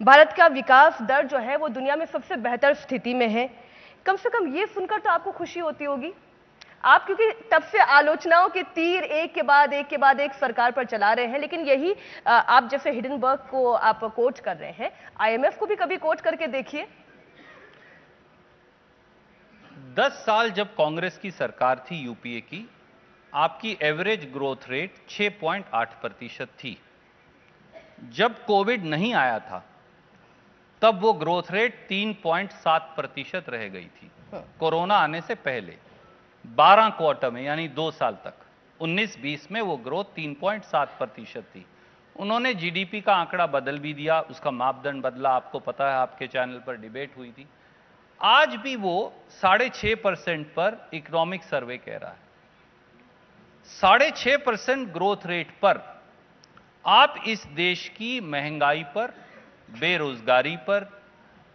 भारत का विकास दर जो है वो दुनिया में सबसे बेहतर स्थिति में है। कम से कम ये सुनकर तो आपको खुशी होती होगी। आप क्योंकि तब से आलोचनाओं के तीर एक के बाद एक के बाद एक सरकार पर चला रहे हैं, लेकिन यही आप जैसे हिडनबर्ग को आप कोट कर रहे हैं, आईएमएफ को भी कभी कोट करके देखिए। 10 साल जब कांग्रेस की सरकार थी यूपीए की, आपकी एवरेज ग्रोथ रेट 6.8% थी। जब कोविड नहीं आया था तब वो ग्रोथ रेट 3.7% रह गई थी। कोरोना आने से पहले 12 क्वार्टर में, यानी 2 साल तक, 19-20 में वो ग्रोथ 3.7% थी। उन्होंने जीडीपी का आंकड़ा बदल भी दिया, उसका मापदंड बदला, आपको पता है, आपके चैनल पर डिबेट हुई थी। आज भी वो 6.5% पर इकोनॉमिक सर्वे कह रहा है। 6.5% ग्रोथ रेट पर आप इस देश की महंगाई पर, बेरोजगारी पर,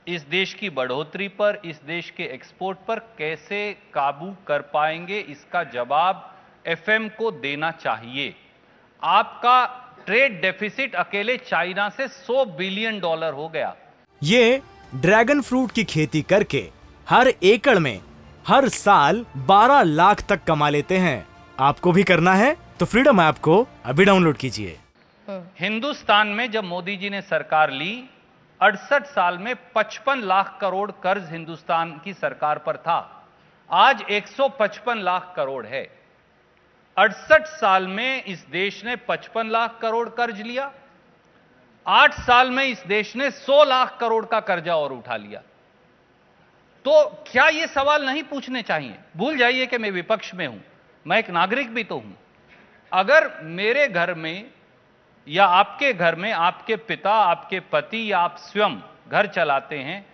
इस देश की बढ़ोतरी पर, इस देश के एक्सपोर्ट पर कैसे काबू कर पाएंगे? इसका जवाब एफएम को देना चाहिए। आपका ट्रेड डेफिसिट अकेले चाइना से $100 बिलियन हो गया। ये ड्रैगन फ्रूट की खेती करके हर एकड़ में हर साल 12 लाख तक कमा लेते हैं। आपको भी करना है तो फ्रीडम ऐप को अभी डाउनलोड कीजिए। हिंदुस्तान में जब मोदी जी ने सरकार ली, 68 साल में 55 लाख करोड़ कर्ज हिंदुस्तान की सरकार पर था। आज 155 लाख करोड़ है। 68 साल में इस देश ने 55 लाख करोड़ कर्ज लिया। 8 साल में इस देश ने 100 लाख करोड़ का कर्जा और उठा लिया। तो क्या यह सवाल नहीं पूछने चाहिए? भूल जाइए कि मैं विपक्ष में हूं, मैं एक नागरिक भी तो हूं। अगर मेरे घर में या आपके घर में आपके पिता, आपके पति या आप स्वयं घर चलाते हैं,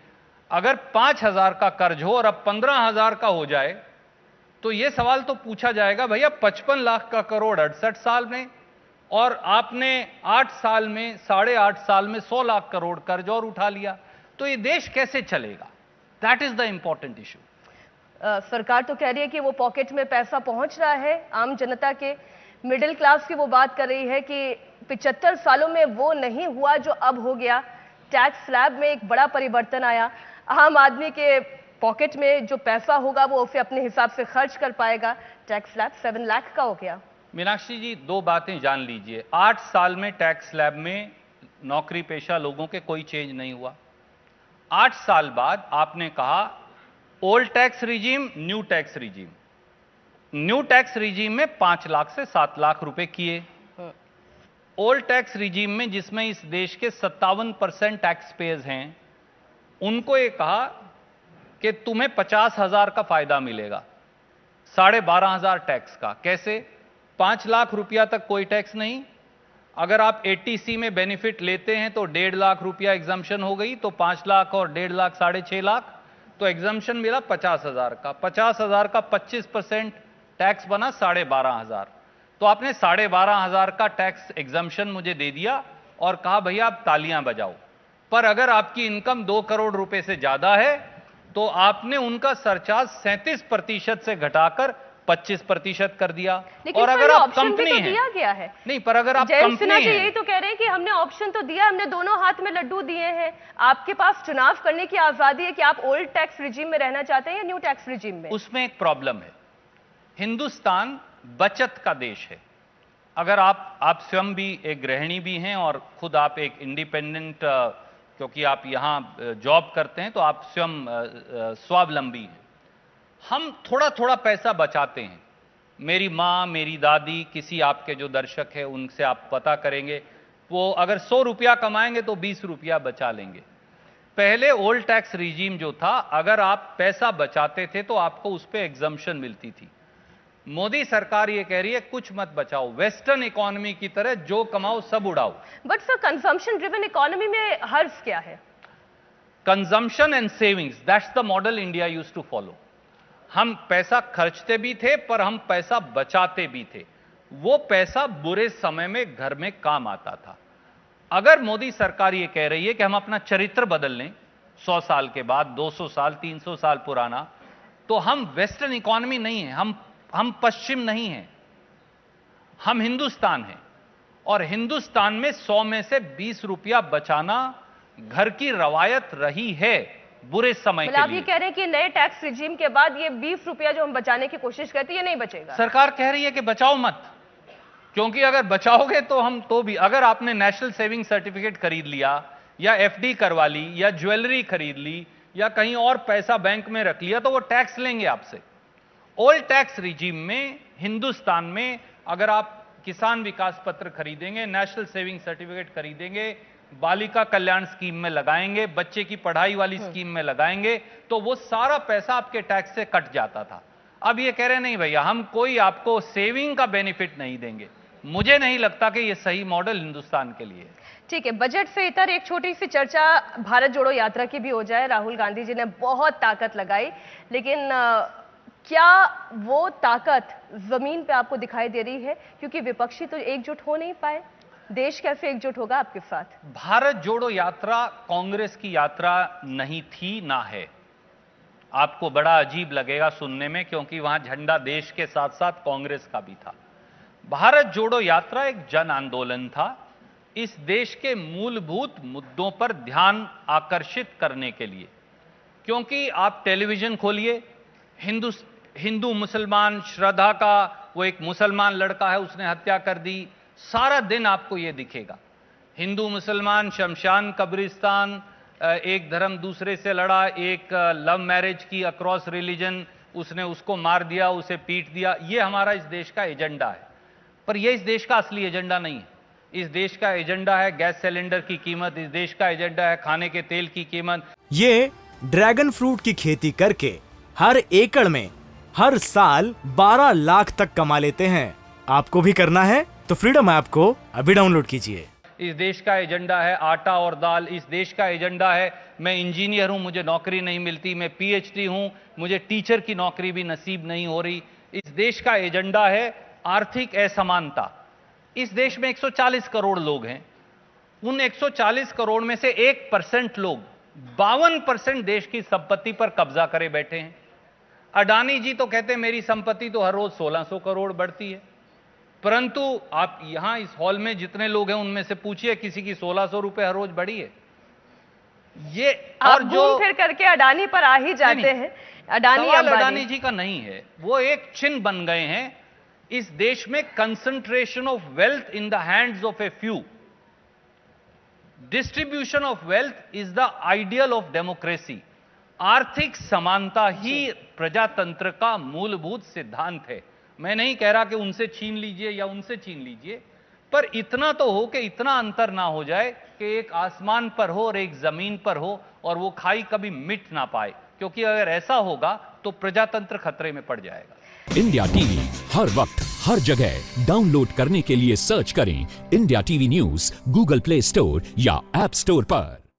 अगर 5,000 का कर्ज हो और अब 15,000 का हो जाए, तो यह सवाल तो पूछा जाएगा, भैया 55 लाख का करोड़ 68 साल में, और आपने 8 साल में, 8.5 साल में 100 लाख करोड़ कर्ज और उठा लिया, तो ये देश कैसे चलेगा? That is the important issue. सरकार तो कह रही है कि वो पॉकेट में पैसा पहुंच रहा है आम जनता के, मिडिल क्लास की वो बात कर रही है कि 75 सालों में वो नहीं हुआ जो अब हो गया। टैक्स स्लैब में एक बड़ा परिवर्तन आया। आम आदमी के पॉकेट में जो पैसा होगा वो उसे अपने हिसाब से खर्च कर पाएगा। टैक्स स्लैब 7 लाख का हो गया। मीनाक्षी जी, 2 बातें जान लीजिए। 8 साल में टैक्स स्लैब में नौकरी पेशा लोगों के कोई चेंज नहीं हुआ। 8 साल बाद आपने कहा old tax regime, new tax regime. New tax regime में 5 लाख से 7 लाख रुपए किए। ओल्ड टैक्स रिजीम में, जिसमें इस देश के 57% टैक्स पेयर्स हैं, उनको ये कहा कि तुम्हें 50,000 का फायदा मिलेगा, 12,500 टैक्स का। कैसे? 5 लाख रुपया तक कोई टैक्स नहीं। अगर आप एटीसी में बेनिफिट लेते हैं तो 1.5 लाख रुपया एग्जम्पशन हो गई, तो 5 लाख और 1.5 लाख 6.5 लाख, तो एग्जम्पशन मिला 50,000 का। 50,000 का 25% टैक्स बना 12,500। तो आपने 12,500 का टैक्स एग्जम्पशन मुझे दे दिया और कहा भैया आप तालियां बजाओ। पर अगर आपकी इनकम 2 करोड़ रुपए से ज्यादा है तो आपने उनका सरचार्ज 37% से घटाकर 25% कर दिया। और अगर आप कंपनी तो दिया गया है। नहीं, पर अगर आप कंपनी हैं, यही तो कह रहे हैं कि हमने ऑप्शन तो दिया, हमने दोनों हाथ में लड्डू दिए हैं। आपके पास चुनाव करने की आजादी है कि आप ओल्ड टैक्स रिजीम में रहना चाहते हैं या न्यू टैक्स रिजीम में। उसमें एक प्रॉब्लम है। हिंदुस्तान बचत का देश है। अगर आप स्वयं भी एक गृहिणी भी हैं और खुद आप एक इंडिपेंडेंट, क्योंकि आप यहां जॉब करते हैं, तो आप स्वयं स्वावलंबी हैं। हम थोड़ा थोड़ा पैसा बचाते हैं। मेरी माँ, मेरी दादी, किसी आपके जो दर्शक है उनसे आप पता करेंगे, वो अगर 100 रुपया कमाएंगे तो 20 रुपया बचा लेंगे। पहले ओल्ड टैक्स रिजीम जो था, अगर आप पैसा बचाते थे तो आपको उस पर एग्जम्पशन मिलती थी। मोदी सरकार ये कह रही है कुछ मत बचाओ, वेस्टर्न इकोनॉमी की तरह जो कमाओ सब उड़ाओ। But sir, consumption driven economy में हर्ज क्या है? Consumption and savings, that's the model India used to follow. हम पैसा खर्चते भी थे पर हम पैसा बचाते भी थे। वो पैसा बुरे समय में घर में काम आता था। अगर मोदी सरकार ये कह रही है कि हम अपना चरित्र बदल लें 100 साल के बाद, 200 साल, 300 साल पुराना, तो हम वेस्टर्न इकोनॉमी नहीं है, हम पश्चिम नहीं हैं, हम हिंदुस्तान हैं। और हिंदुस्तान में 100 में से 20 रुपया बचाना घर की रवायत रही है बुरे समय के आप ये लिए। कह रहे हैं कि नए टैक्स रिजीम के बाद ये 20 रुपया जो हम बचाने की कोशिश करते हैं ये नहीं बचेगा? सरकार कह रही है कि बचाओ मत, क्योंकि अगर बचाओगे तो हम तो भी, अगर आपने नेशनल सेविंग सर्टिफिकेट खरीद लिया या एफडी करवा ली या ज्वेलरी खरीद ली या कहीं और पैसा बैंक में रख लिया तो वो टैक्स लेंगे आपसे। ओल्ड टैक्स रिजीम में हिंदुस्तान में अगर आप किसान विकास पत्र खरीदेंगे, नेशनल सेविंग सर्टिफिकेट खरीदेंगे, बालिका कल्याण स्कीम में लगाएंगे, बच्चे की पढ़ाई वाली स्कीम में लगाएंगे, तो वो सारा पैसा आपके टैक्स से कट जाता था। अब ये कह रहे नहीं भैया हम कोई आपको सेविंग का बेनिफिट नहीं देंगे। मुझे नहीं लगता कि ये सही मॉडल हिंदुस्तान के लिए है। ठीक है, बजट से इतर एक छोटी सी चर्चा भारत जोड़ो यात्रा की भी हो जाए। राहुल गांधी जी ने बहुत ताकत लगाई, लेकिन क्या वो ताकत जमीन पे आपको दिखाई दे रही है? क्योंकि विपक्षी तो एकजुट हो नहीं पाए, देश कैसे एकजुट होगा आपके साथ? भारत जोड़ो यात्रा कांग्रेस की यात्रा नहीं थी, ना है। आपको बड़ा अजीब लगेगा सुनने में, क्योंकि वहां झंडा देश के साथ साथ कांग्रेस का भी था। भारत जोड़ो यात्रा एक जन आंदोलन था, इस देश के मूलभूत मुद्दों पर ध्यान आकर्षित करने के लिए। क्योंकि आप टेलीविजन खोलिए, हिंदू मुसलमान श्रद्धा का, वो एक मुसलमान लड़का है उसने हत्या कर दी, सारा दिन आपको यह दिखेगा। हिंदू मुसलमान शमशान कब्रिस्तान, एक धर्म दूसरे से लड़ा, एक लव मैरिज की अक्रॉस रिलीजन, उसने उसको मार दिया, उसे पीट दिया। यह हमारा इस देश का एजेंडा है, पर यह इस देश का असली एजेंडा नहीं है। इस देश का एजेंडा है गैस सिलेंडर की कीमत, इस देश का एजेंडा है खाने के तेल की कीमत। ये ड्रैगन फ्रूट की खेती करके हर एकड़ में हर साल 12 लाख तक कमा लेते हैं। आपको भी करना है तो फ्रीडम ऐप को अभी डाउनलोड कीजिए। इस देश का एजेंडा है आटा और दाल, इस देश का एजेंडा है मैं इंजीनियर हूं, मुझे नौकरी नहीं मिलती, मैं पीएचडी हूं, मुझे टीचर की नौकरी भी नसीब नहीं हो रही। इस देश का एजेंडा है आर्थिक असमानता। इस देश में 140 करोड़ लोग हैं, उन 140 करोड़ में से 1% लोग 52% देश की संपत्ति पर कब्जा करे बैठे हैं। अडानी जी तो कहते हैं मेरी संपत्ति तो हर रोज 1600 करोड़ बढ़ती है, परंतु आप यहां इस हॉल में जितने लोग हैं उनमें से पूछिए किसी की 1600 रुपए हर रोज बढ़ी है? ये और जो फिर करके अडानी पर आ ही जाते हैं। अडानी जी का नहीं है, वो एक चिन्ह बन गए हैं। इस देश में concentration of wealth in the hands of a few, distribution of wealth is the ideal of democracy. आर्थिक समानता ही प्रजातंत्र का मूलभूत सिद्धांत है। मैं नहीं कह रहा कि उनसे छीन लीजिए या उनसे छीन लीजिए, पर इतना तो हो कि इतना अंतर ना हो जाए कि एक आसमान पर हो और एक जमीन पर हो और वो खाई कभी मिट ना पाए, क्योंकि अगर ऐसा होगा तो प्रजातंत्र खतरे में पड़ जाएगा। इंडिया टीवी हर वक्त हर जगह डाउनलोड करने के लिए सर्च करें India TV news Google play store या ऐप स्टोर पर।